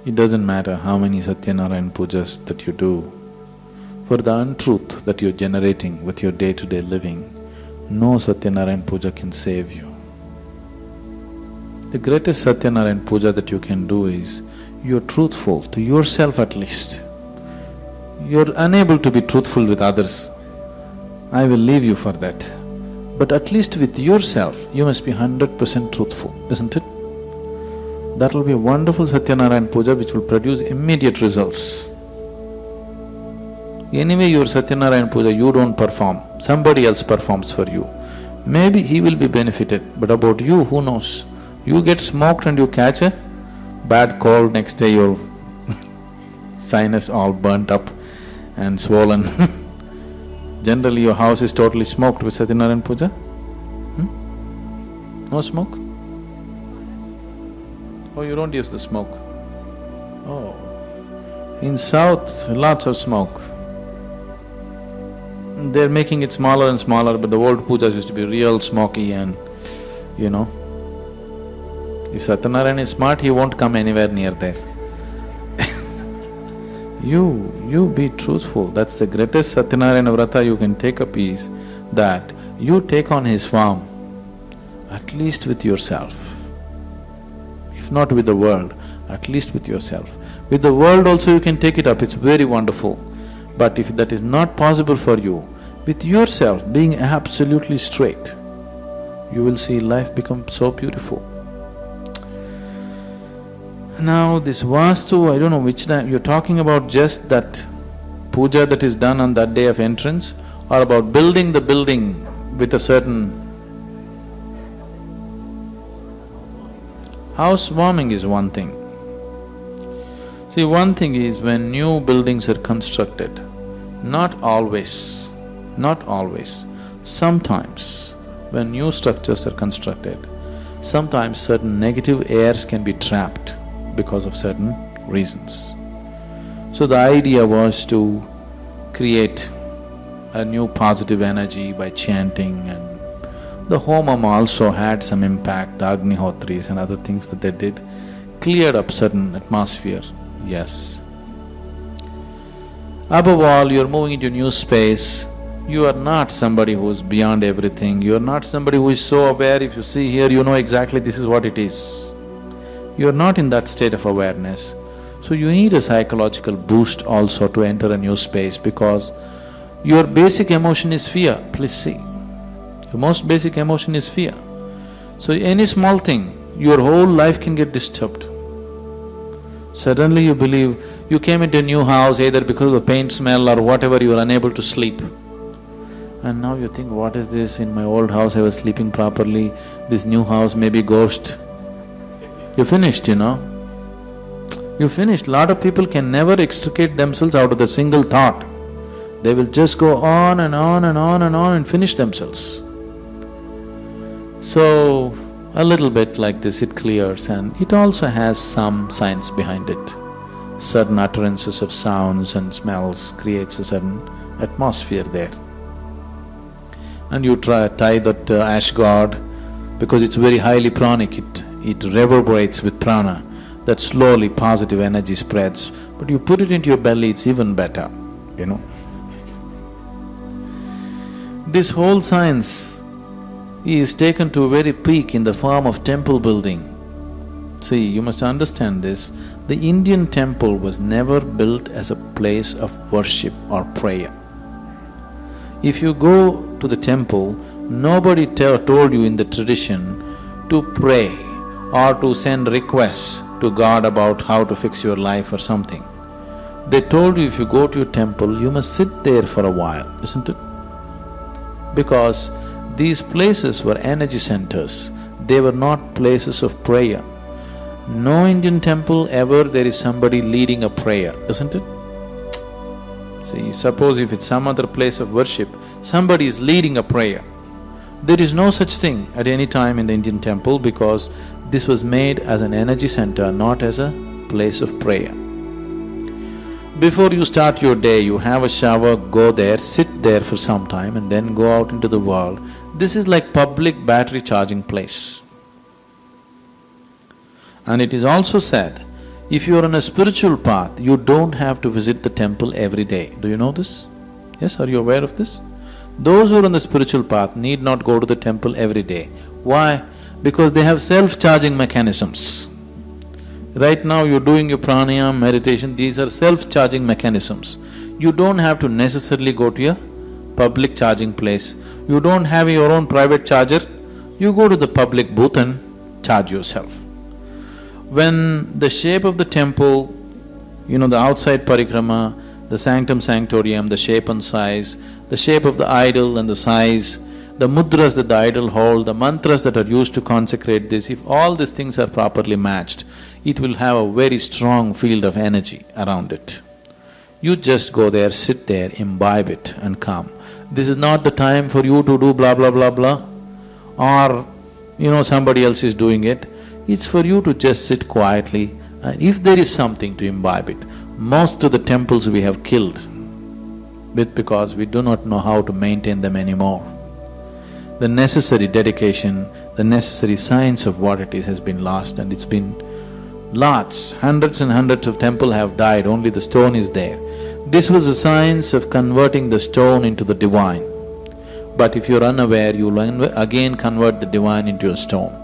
It doesn't matter how many Satyanarayan pujas that you do. For the untruth that you're generating with your day-to-day living, no Satyanarayan puja can save you. The greatest Satyanarayan puja that you can do is, you're truthful to yourself at least. You're unable to be truthful with others, I will leave you for that. But at least with yourself, you must be 100% truthful, isn't it? That will be a wonderful Satyanarayan puja which will produce immediate results. Anyway, your Satyanarayan puja you don't perform, somebody else performs for you. Maybe he will be benefited, but about you, who knows? You get smoked and you catch a bad cold, next day your sinus all burnt up and swollen. Generally your house is totally smoked with Satyanarayan puja? No smoke? Oh, you don't use the smoke? Oh, in south, lots of smoke. They're making it smaller and smaller, but the old pujas used to be real smoky and, you know. If Satyanarayan is smart, he won't come anywhere near there. You be truthful, that's the greatest Satyanarayana Vrata you can take up is that you take on his form, at least with yourself. If not with the world, at least with yourself. With the world also you can take it up, it's very wonderful. But if that is not possible for you, with yourself being absolutely straight, you will see life become so beautiful. Now this Vastu, I don't know which time, you're talking about just that puja that is done on that day of entrance, or about building the building with a certain… Housewarming is one thing. See, one thing is when new buildings are constructed, not always, sometimes when new structures are constructed, sometimes certain negative airs can be trapped because of certain reasons. So the idea was to create a new positive energy by chanting, and the homam also had some impact, the Agnihotris and other things that they did cleared up certain atmosphere, yes. Above all, you're moving into a new space, you are not somebody who is beyond everything, you are not somebody who is so aware, if you see here, you know exactly this is what it is. You are not in that state of awareness. So you need a psychological boost also to enter a new space, because your basic emotion is fear, please see. Your most basic emotion is fear. So any small thing, your whole life can get disturbed. Suddenly you believe, you came into a new house either because of the paint smell or whatever, you are unable to sleep. And now you think, what is this? In my old house I was sleeping properly, this new house may be ghost. You're finished, you know. You're finished. Lot of people can never extricate themselves out of that single thought. They will just go on and on and on and on and finish themselves. So, a little bit like this it clears, and it also has some science behind it. Certain utterances of sounds and smells creates a certain atmosphere there. And you tie that ash god, because it's very highly pranic, it reverberates with prana, that slowly positive energy spreads. But you put it into your belly, it's even better, you know. This whole science is taken to a very peak in the form of temple building. See, you must understand this, the Indian temple was never built as a place of worship or prayer. If you go to the temple, nobody told you in the tradition to pray or to send requests to God about how to fix your life or something. They told you if you go to your temple, you must sit there for a while, isn't it? Because these places were energy centers, they were not places of prayer. No Indian temple ever there is somebody leading a prayer, isn't it? See, suppose if it's some other place of worship, somebody is leading a prayer. There is no such thing at any time in the Indian temple, because this was made as an energy center, not as a place of prayer. Before you start your day, you have a shower, go there, sit there for some time and then go out into the world. This is like public battery charging place. And it is also said, If you are on a spiritual path, you don't have to visit the temple every day. Do you know this? Yes, are you aware of this? Those who are on the spiritual path need not go to the temple every day. Why? Because they have self-charging mechanisms. Right now you're doing your pranayama, meditation, these are self-charging mechanisms. You don't have to necessarily go to a public charging place. You don't have your own private charger, you go to the public booth and charge yourself. When the shape of the temple, the outside parikrama, the sanctum sanctorium, the shape and size, the shape of the idol and the size, the mudras that the idol hold, the mantras that are used to consecrate this, if all these things are properly matched, it will have a very strong field of energy around it. You just go there, sit there, imbibe it and come. This is not the time for you to do blah blah blah blah or somebody else is doing it. It's for you to just sit quietly, and if there is something to imbibe it. Most of the temples we have killed because we do not know how to maintain them anymore. The necessary dedication, the necessary science of what it is has been lost, and it's been lots, hundreds and hundreds of temples have died, only the stone is there. This was the science of converting the stone into the divine. But if you're unaware, you'll again convert the divine into a stone,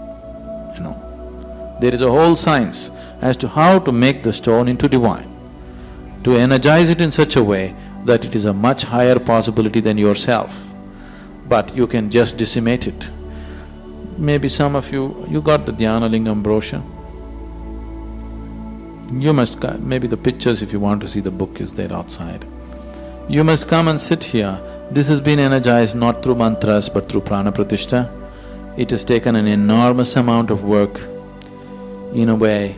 There is a whole science as to how to make the stone into divine, to energize it in such a way that it is a much higher possibility than yourself. But you can just decimate it. Maybe some of you got the Dhyana Lingam brochure? You must… maybe the pictures, if you want to see the book, is there outside. You must come and sit here. This has been energized not through mantras but through prana pratishtha. It has taken an enormous amount of work. In a way,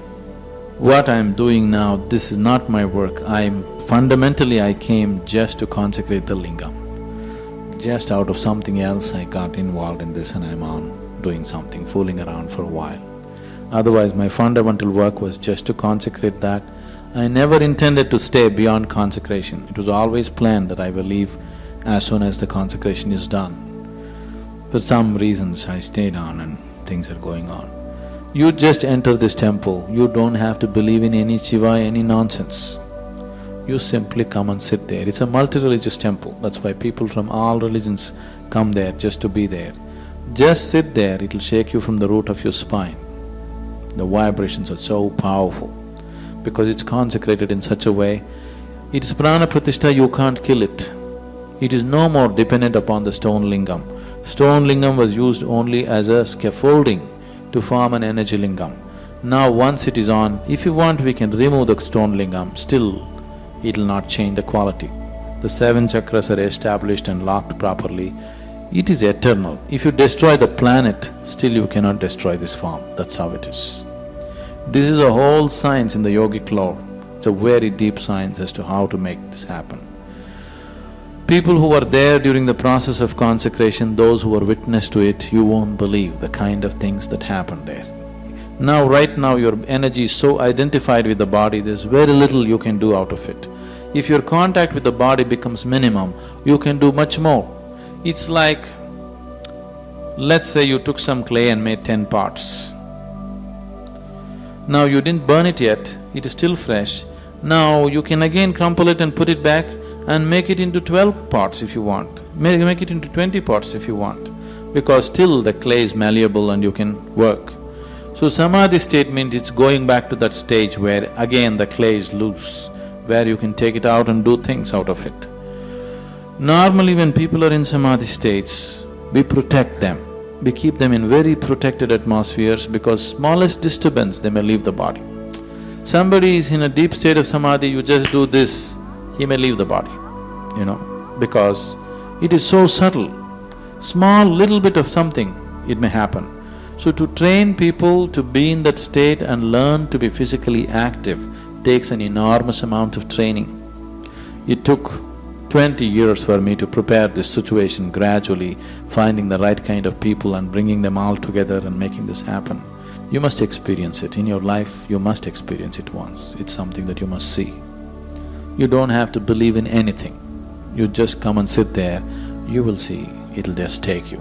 what I'm doing now, this is not my work. Fundamentally I came just to consecrate the lingam. Just out of something else I got involved in this and I'm on doing something, fooling around for a while. Otherwise my fundamental work was just to consecrate that. I never intended to stay beyond consecration. It was always planned that I will leave as soon as the consecration is done. For some reasons I stayed on and things are going on. You just enter this temple, you don't have to believe in any Shiva, any nonsense. You simply come and sit there. It's a multi-religious temple, that's why people from all religions come there just to be there. Just sit there, it'll shake you from the root of your spine. The vibrations are so powerful because it's consecrated in such a way. It is prana pratishtha, you can't kill it. It is no more dependent upon the stone lingam. Stone lingam was used only as a scaffolding to form an energy lingam. Now once it is on, if you want we can remove the stone lingam, still it'll not change the quality. The seven chakras are established and locked properly. It is eternal. If you destroy the planet, still you cannot destroy this form, that's how it is. This is a whole science in the yogic lore. It's a very deep science as to how to make this happen. People who were there during the process of consecration, those who were witness to it, you won't believe the kind of things that happened there. Now, right now your energy is so identified with the body, there's very little you can do out of it. If your contact with the body becomes minimum, you can do much more. It's like, let's say you took some clay and made 10 pots. Now you didn't burn it yet, it is still fresh. Now you can again crumple it and put it back and make it into 12 pots if you want. Make it into 20 pots if you want, because still the clay is malleable and you can work. So samadhi state means it's going back to that stage where again the clay is loose, where you can take it out and do things out of it. Normally when people are in samadhi states, we protect them. We keep them in very protected atmospheres because smallest disturbance they may leave the body. Somebody is in a deep state of samadhi, you just do this, he may leave the body, because it is so subtle. Small little bit of something, it may happen. So to train people to be in that state and learn to be physically active takes an enormous amount of training. It took 20 years for me to prepare this situation, gradually finding the right kind of people and bringing them all together and making this happen. You must experience it in your life, you must experience it once. It's something that you must see. You don't have to believe in anything. You just come and sit there, you will see, it'll just take you.